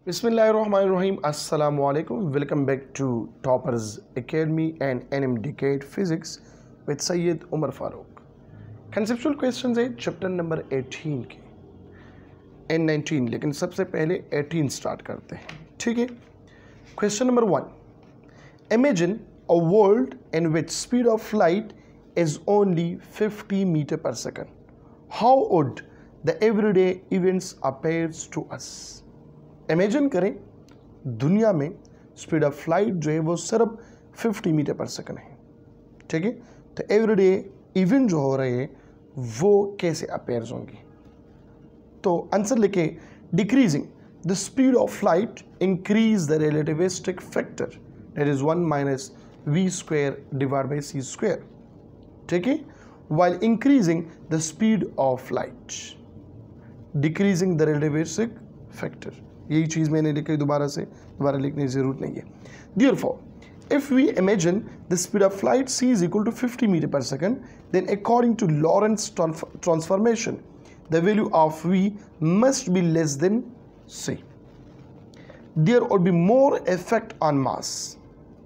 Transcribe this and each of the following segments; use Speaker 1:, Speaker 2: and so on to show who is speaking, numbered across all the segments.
Speaker 1: Bismillahirrahmanirrahim. Assalamu alaikum. Welcome back to Toppers Academy and NM Decade Physics with Sayyid Umar Farooq. Conceptual questions है chapter number 18 के N19, लेकिन सबसे पहले 18 start करते हैं, ठीक है। Question number 1, Imagine a world in which speed of light is only 50 meter per second. How would the everyday events appears to us? Imagine करें दुनिया में स्पीड ऑफ लाइट जो है वो सिर्फ 50 मीटर पर सेकंड है, ठीक है। तो एवरीडे इवेंट जो हो रहे हैं वो कैसे अपेयर्स होंगी। तो आंसर लिखे, decreasing the speed of light increase the relativistic factor that is 1 minus v square divide by c square, ठीक है। While increasing the speed of light, decreasing the relativistic factor, यही चीज़ मैंने लिखी, दोबारा लिखने की जरूरत नहीं है। Therefore, if we imagine the speed of light c is equal to 50 meter per second, then according to Lorentz transformation, the value of v must be less than c. There would be more effect on mass,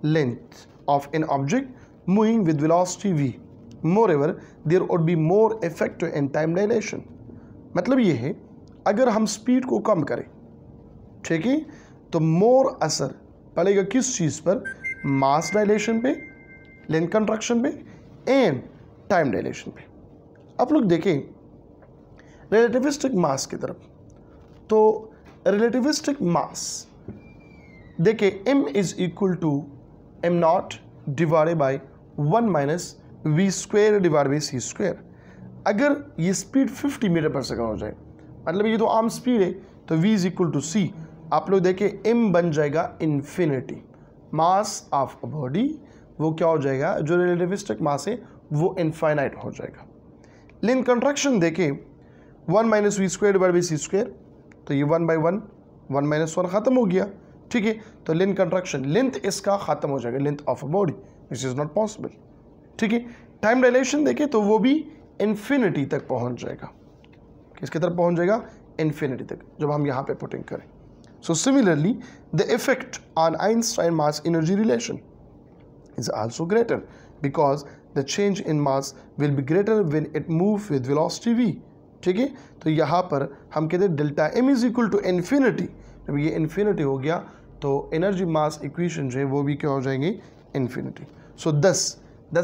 Speaker 1: length of an object moving with velocity v. Moreover, there would be more effect in time dilation. मतलब ये है, अगर हम speed को कम करें, ठीक है, तो मोर असर पड़ेगा किस चीज़ पर? मास डायलेशन पे, लेंथ कंट्रक्शन पे एंड टाइम डायलेशन पे। आप लोग देखें रिलेटिविस्टिक मास की तरफ, तो रिलेटिविस्टिक मास देखिए m is equal to m not divided by 1 minus v square divide by c square. अगर ये स्पीड 50 मीटर पर सेकंड हो जाए, मतलब ये तो आम स्पीड है, तो v is equal to c। आप लोग देखें m बन जाएगा infinity. Mass of a body वो क्या हो जाएगा, जो रिलेटिविस्टिक मास है वो इनफाइनाइट हो जाएगा। लेंथ कंट्रक्शन देखें 1 minus v square divide by c square, तो ये 1 बाई 1 माइनस 1 ख़त्म हो गया, ठीक है। तो लेंथ कंट्रक्शन, लेंथ इसका ख़त्म हो जाएगा, length of a body, which is not possible, ठीक है। टाइम डायलेशन देखें तो वो भी इन्फिनिटी तक पहुँच जाएगा। किसकी तरफ पहुँच जाएगा? इन्फिनिटी तक, जब हम यहाँ पे पुटिंग करें। So similarly, the effect on Einstein mass energy relation is also greater because the change in mass will be greater when it moves with velocity v, ठीक है। तो यहाँ पर हम कहते हैं delta m is equal to infinity. जब ये इन्फिनिटी हो गया तो एनर्जी मास इक्वेशन जो है वो भी क्या हो जाएंगे? इन्फिनिटी। सो दस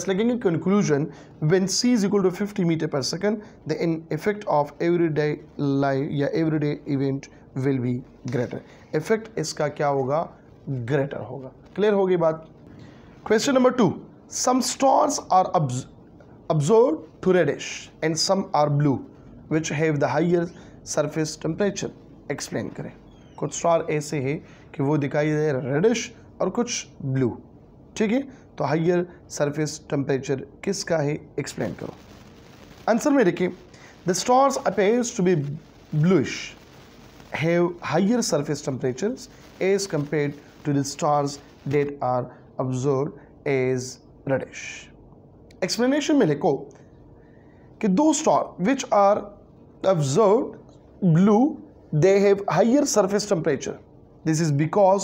Speaker 1: लगेंगे conclusion, when c is equal to 50 metre per second the effect of everyday life या everyday event will be greater. Effect इसका क्या होगा? ग्रेटर होगा। क्लियर होगी बात? Question number 2, some stars are observed to reddish and some are blue which have the higher surface temperature. Explain करें। कुछ star ऐसे है कि वो दिखाई दे रेडिश और कुछ ब्लू, ठीक है। तो हाइयर सरफेस टेम्परेचर किसका है? एक्सप्लेन करो। आंसर में देखिए, the stars appears to be bluish have higher surface temperatures as compared to the stars that are observed as reddish. Explanation में लिखो कि दो star which are observed blue, they have higher surface temperature. This is because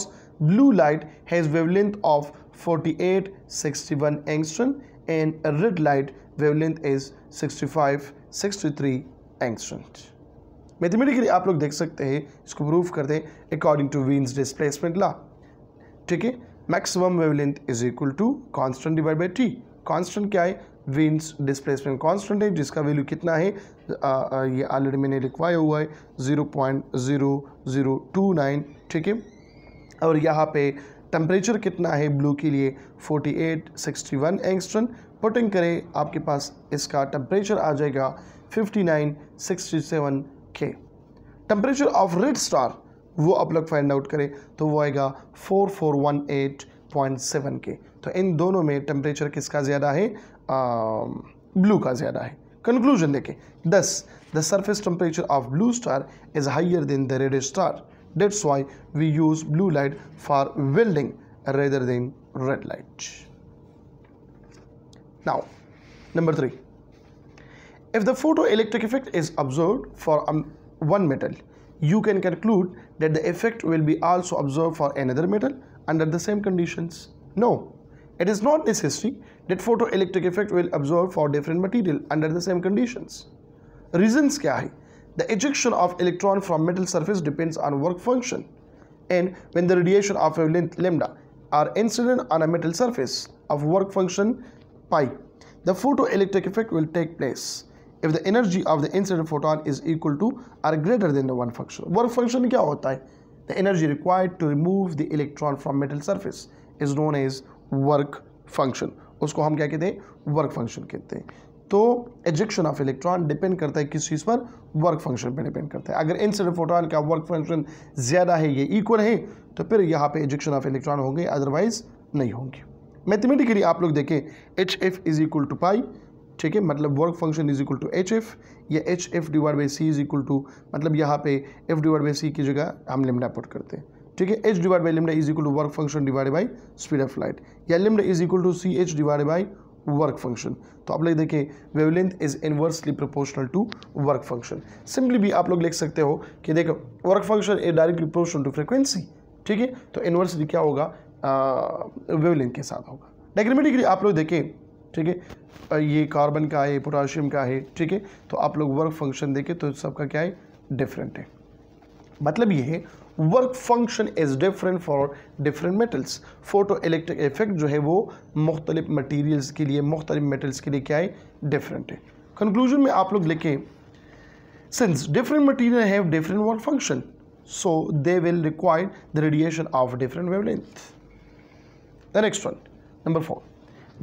Speaker 1: blue light has wavelength of 48-61 angstrom and a red light wavelength is 65-63 angstrom. Mathematically आप लोग देख सकते हैं, इसको प्रूव करते हैं according to Wien's displacement law, ठीक है। Maximum wavelength is equal to constant divide by T. Constant क्या है? वीन्स डिस्प्लेसमेंट कांस्टेंट है, जिसका वैल्यू कितना है? ये ऑलरेडी मैंने लिखवाया हुआ है 0.0029, ठीक है। और यहाँ पे टेम्परेचर कितना है ब्लू के लिए? 48-61 एंगस्ट्रम। पुटिंग करें, आपके पास इसका टेम्परेचर आ जाएगा 59-67 के। टेम्परेचर ऑफ रेड स्टार वो आप लोग फाइंड आउट करें तो वो आएगा 4418.7 के। तो इन दोनों में टेम्परेचर किसका ज़्यादा है? ब्लू का ज़्यादा है। कंक्लूजन देखें, thus the surface temperature of blue star is higher than the red star. That's why we use blue light for welding rather than red light. Now, number 3. If the photoelectric effect is observed for one metal, you can conclude that the effect will be also observed for another metal under the same conditions? No, it is not necessary that photoelectric effect will observe for different material under the same conditions. Reasons क्या है? The ejection of electron from metal surface depends on work function, and when the radiation of wavelength lambda are incident on a metal surface of work function pi, the photoelectric effect will take place if the energy of the incident photon is equal to or greater than the one function. Work function क्या होता है? The energy required to remove the electron from metal surface is known as work function. उसको हम क्या कहते हैं? Work function कहते हैं. तो एजेक्शन ऑफ इलेक्ट्रॉन डिपेंड करता है किस चीज़ पर? वर्क फंक्शन पर डिपेंड करता है. अगर इंसिडेंट फोटोन का वर्क फंक्शन ज़्यादा है, ये इक्वल है, तो फिर यहाँ पे एजेक्शन ऑफ इलेक्ट्रॉन होंगे, अदरवाइज नहीं होंगे. मैथमेटिकली आप लोग देखें, H F is equal to pi, ठीक है, मतलब work function is equal to H F, या H F divide by C is equal to, मतलब यहाँ पे एफ डिवाइड बाई सी की जगह हम लेमडा पुट करते हैं, ठीक है. H divide by lambda is equal to work function divide by speed of light, या lambda is equal to C H divide by work function. तो आप लोग देखें, wavelength is inversely proportional to work function. Simply भी आप लोग लिख सकते हो कि देखो, work function is directly proportional to frequency, ठीक है, तो इनवर्सली क्या होगा? वेवलेंथ के साथ होगा. डायग्रामेटिकली आप लोग देखें, ठीक है, ये कार्बन का है, पोटाशियम का है, ठीक है, तो आप लोग वर्क फंक्शन देखें तो सबका क्या है? डिफरेंट है. मतलब ये है, work function is different for different metals. Photo electric effect जो है वो मुख्तलिफ मटीरियल्स के लिए, मुख्तलिफ मेटल्स के लिए क्या है? डिफरेंट है. कंक्लूजन में आप लोग लिखें, since different material have different work function, so they will require the radiation of different wavelength. The next one, number 4.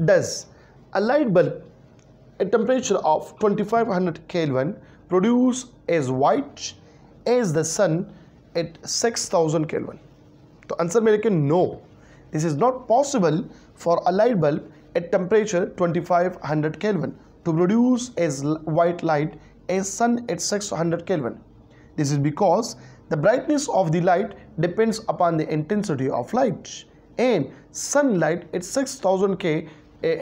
Speaker 1: Does a light bulb at temperature of 2500 Kelvin produce as white as the sun at 6000 Kelvin? तो answer में लिखें no, this is not possible for a light bulb at temperature 2500 Kelvin to produce as white light as sun at 600 Kelvin. This is because the brightness of the light depends upon the intensity of light, and sunlight at 6000 K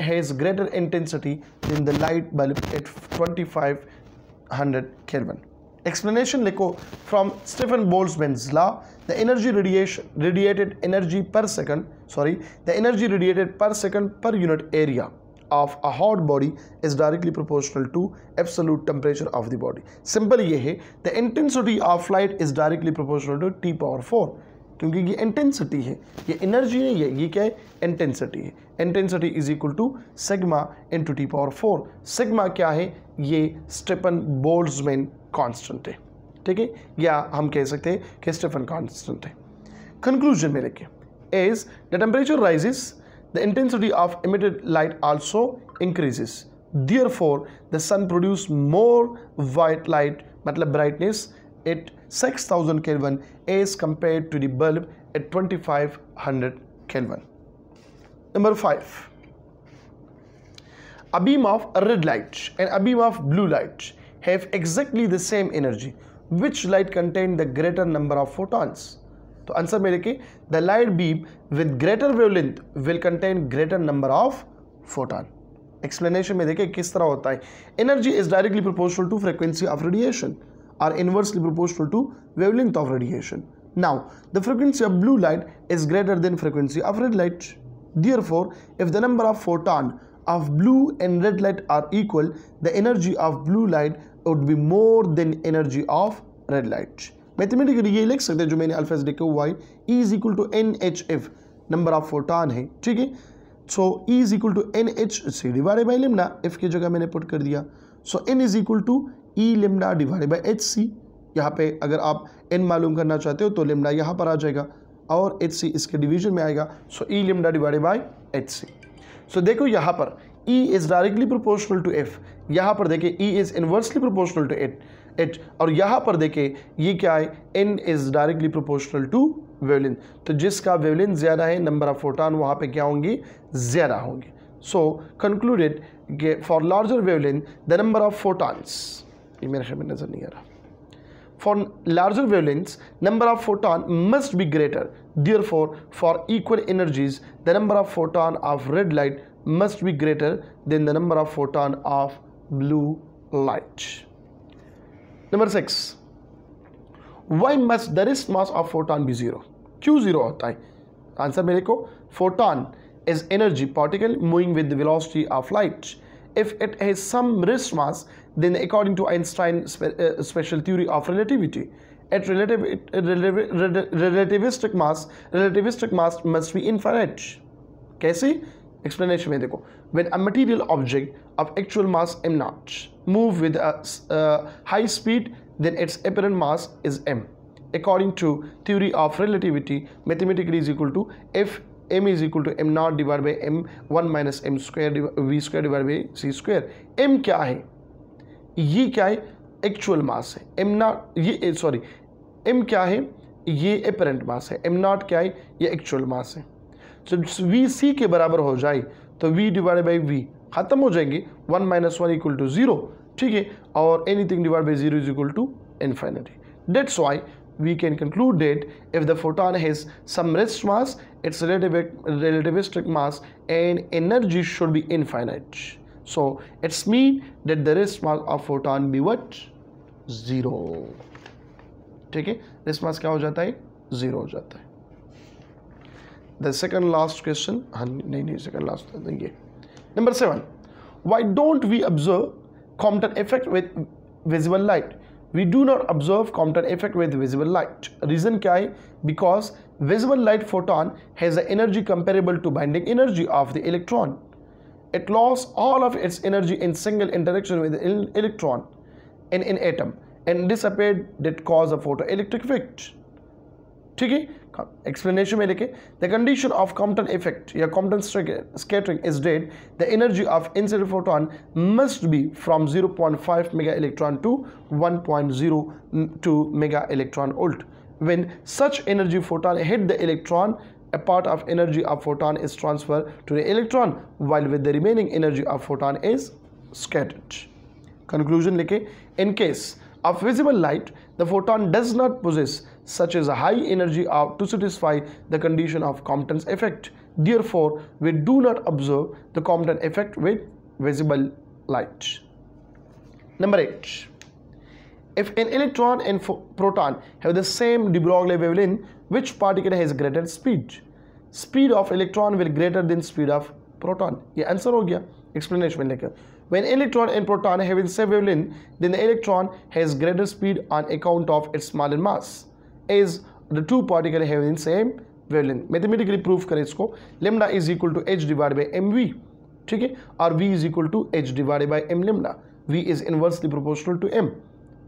Speaker 1: has greater intensity than the light bulb at 2500 Kelvin. Explanation लिखो, from Stephen Boltzmann's law, the energy radiated per second per unit area of a hot body is directly proportional to absolute temperature of the body. Simple ये है, the intensity of light is directly proportional to T power 4. क्योंकि ये intensity है, ये energy नहीं है, ये क्या है? इंटेंसिटी है. Intensity is equal to sigma into T power 4. Sigma क्या है? ये स्टीफन बोल्ट्जमैन कांस्टेंट है, ठीक है, या हम कह सकते हैं कि स्टीफन कांस्टेंट है. कंक्लूजन में लिखे, as the temperature rises the intensity of emitted light also increases, therefore the sun produce more white light, मतलब brightness at 6000 Kelvin as compared to the bulb at 2500 Kelvin. Number 5. A beam of red light and a beam of blue light have exactly the same energy. Which light contain the greater number of photons? तो answer में लिखिए, the light beam with greater wavelength will contain greater number of photon. Explanation में देखिए किस तरह होता है. Energy is directly proportional to frequency of radiation, are inversely proportional to wavelength of radiation. Now, the frequency of blue light is greater than frequency of red light. Therefore, if the number of photon of blue and red light are equal, the energy of blue light would be more than energy of red light. Mathematically ये लिख सकते हैं जो मैंने अल्फाज लिखे हुआ है, E is equal to NHF, number of photon है, ठीक है. सो E is equal to NHC divided by lambda, F की जगह मैंने पुट कर दिया. सो N is equal to E lambda divided by HC. यहाँ पे अगर आप N मालूम करना चाहते हो तो लेमडा यहाँ पर आ जाएगा और HC इसके डिवीजन में आएगा. So E lambda divided by HC. So देखो यहाँ पर E is directly proportional to F, यहाँ पर देखिए E is inversely proportional to H, और यहाँ पर देखिए ये क्या है? N is directly proportional to wavelength. तो जिसका वेवलेंथ ज़्यादा है, नंबर ऑफ फोटॉन वहाँ पे क्या होंगे? ज़्यादा होंगे. So concluded for larger wavelength the number of photons, ये मेरे ख्याल में नज़र नहीं आ रहा. For larger wavelengths, number of photon must be greater. Therefore, for equal energies, the number of photon of red light must be greater than the number of photon of blue light. Number 6. Why must the rest mass of photon be zero, क्यों zero होता है? Answer मेरे को, photon is energy particle moving with the velocity of light. If it has some rest mass, then according to Einstein's special theory of relativity, relativistic mass must be infinite. कैसे? Explanation में देखो, when a material object of actual mass m0 move with a high speed, then its apparent mass is m. According to theory of relativity, mathematically is equal to f m is equal to m naught divided by m 1 minus m square v square divided by c square. m क्या है? ये क्या है? Actual mass है. m naught ये sorry m क्या है? ये अपेरेंट मास है. m naught क्या है? ये एक्चुअल मास है. तो v c के बराबर हो जाए तो v डिवाइडेड बाई v खत्म हो जाएंगे. 1 minus 1 इक्वल टू 0. ठीक है, और anything divide by 0 is equal to infinity. That's why we can conclude that if the photon has some rest mass, its relativistic mass and energy should be infinite. So it's mean that the rest mass of photon be what? Zero. ठीक है, rest mass क्या हो जाता है? Zero हो जाता है. The second last question, हाँ नहीं second last ये. Number 7. Why don't we observe Compton effect with visible light? We do not observe Compton effect with visible light. Reason क्या है? Because visible light photon has an energy comparable to binding energy of the electron. It lost all of its energy in single interaction with the electron in an atom and disappeared that cause a photoelectric effect. ठीक है, explanation में लिखे, the condition of Compton effect या Compton scattering is that the energy of incident photon must be from 0.5 mega electron to 1.02 mega electron volt. When such energy photon hit the electron, a part of energy of photon is transferred to the electron, while with the remaining energy of photon is scattered. Conclusion लिखे, in case of visible light, the photon does not possess such as a high energy to satisfy the condition of Compton's effect. Therefore, we do not observe the Compton effect with visible light. Number 8. If an electron and proton have the same de Broglie wavelength, which particle has greater speed? Speed of electron will greater than speed of proton. ये answer हो गया. Explanation में लेकर, when electron and proton have the same wavelength, then the electron has greater speed on account of its smaller mass, as the two particles have the same wavelength. Mathematically proof करें इसको, lambda is equal to h divided by mv. ठीक है, और v is equal to h divided by m lambda. v is inversely proportional to m.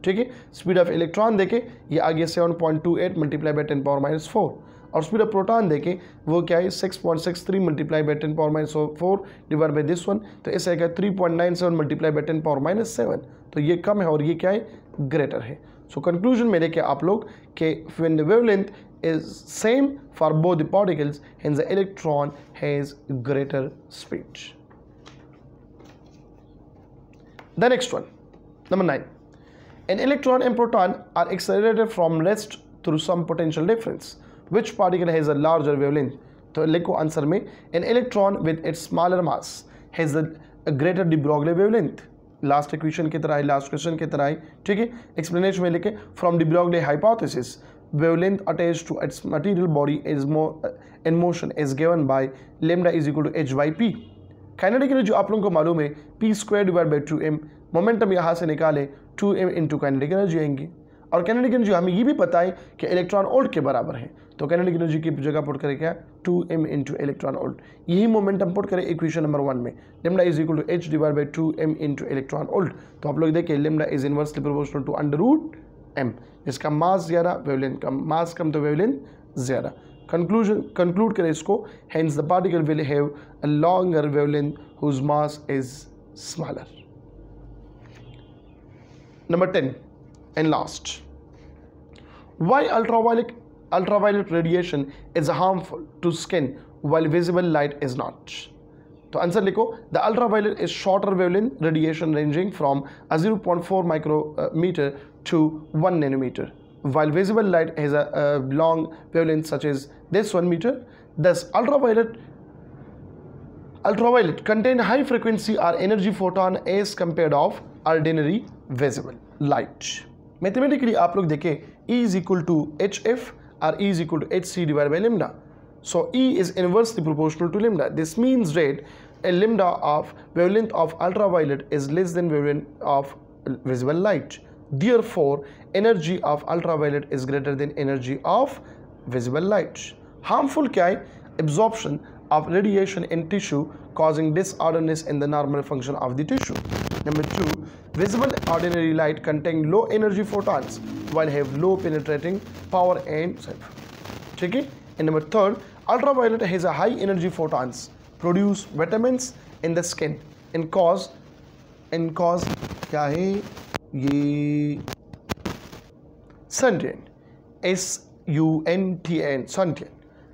Speaker 1: ठीक है, speed of electron देखे ये आगे 7.28 मल्टीप्लाई बाई 10 पावर माइनस 4, और स्पीड ऑफ प्रोटॉन देखे वो क्या है 6.63 multiply by 10 power minus 4 divide by this one, तो इससे क्या 3.97 मल्टीप्लाई बाई 10 पावर माइनस 7. तो ये कम है और ये क्या है? ग्रेटर है. सो कंक्लूजन में देखे आप लोग कि when the wavelength is same for both the particles, hence the electron has greater speed. The next one, number 9. An electron and proton are accelerated from rest through some potential difference. Which particle has a larger wavelength? तो लिखो answer में, an electron with its smaller mass has a greater de Broglie wavelength. Last equation की तरह है, last question की तरह है. ठीक है, एक्सप्लेनेशन में लिखे, from de Broglie hypothesis, wavelength attached to its material body is in motion is given by lambda is equal to h by p. Kinetic energy आप लोगों को मालूम है p square divide by 2m. Momentum यहाँ से निकाले 2m into kinetic energy आएंगी, और काइनेटिक एनर्जी हमें ये भी पता है कि इलेक्ट्रॉन वोल्ट के बराबर है, तो काइनेटिक एनर्जी की जगह पुट करें क्या? 2m into electron volt. यही मोमेंटम पुट करें इक्वेशन नंबर 1 में, lambda is equal to h divide by 2m into electron volt. तो आप लोग देखिए lambda is inversely proportional to under root m. इसका मास ज़्यादा, वेवलेंथ कम, मास कम तो वेवलेंथ ज़्यादा. कंक्लूड करें इसको, hence the particle will have a longer wavelength whose mass is smaller. Number 10 and last. Why ultraviolet radiation is harmful to skin while visible light is not? तो answer लिखो, the ultraviolet is shorter wavelength radiation ranging from a 0.4 micrometer to 1 nanometer, while visible light has a long wavelength such as this 1 meter. Thus ultraviolet contain high frequency or energy photon as compared of ordinary visible light. Mathematically आप लोग देखें E is equal to HF or E is equal to HC divided by lambda. So E is inversely proportional to lambda. This means that a lambda of wavelength of ultraviolet is less than wavelength of visible light. Therefore, energy of ultraviolet is greater than energy of visible light. Harmful क्या है? Absorption of radiation in tissue causing disorderness in the normal function of the tissue. Number 2, visible ordinary light contain low energy photons while have low penetrating power and self. ठीक है? And number 3, ultraviolet has a high energy photons, produce vitamins in the skin and cause क्या है ये suntan, SUNTN, suntan.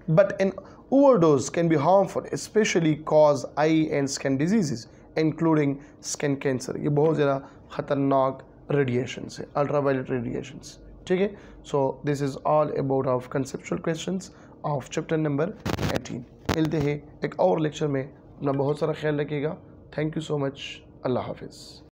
Speaker 1: But an overdose can be harmful, especially cause eye and skin diseases, including skin cancer. ये बहुत ज़्यादा खतरनाक radiations है, ultraviolet radiations. ठीक है? So this is all about our conceptual questions of chapter number 18. मिलते हैं एक और लेक्चर में. अपना बहुत सारा ख्याल रखिएगा. Thank you so much. अल्लाह हाफिज़.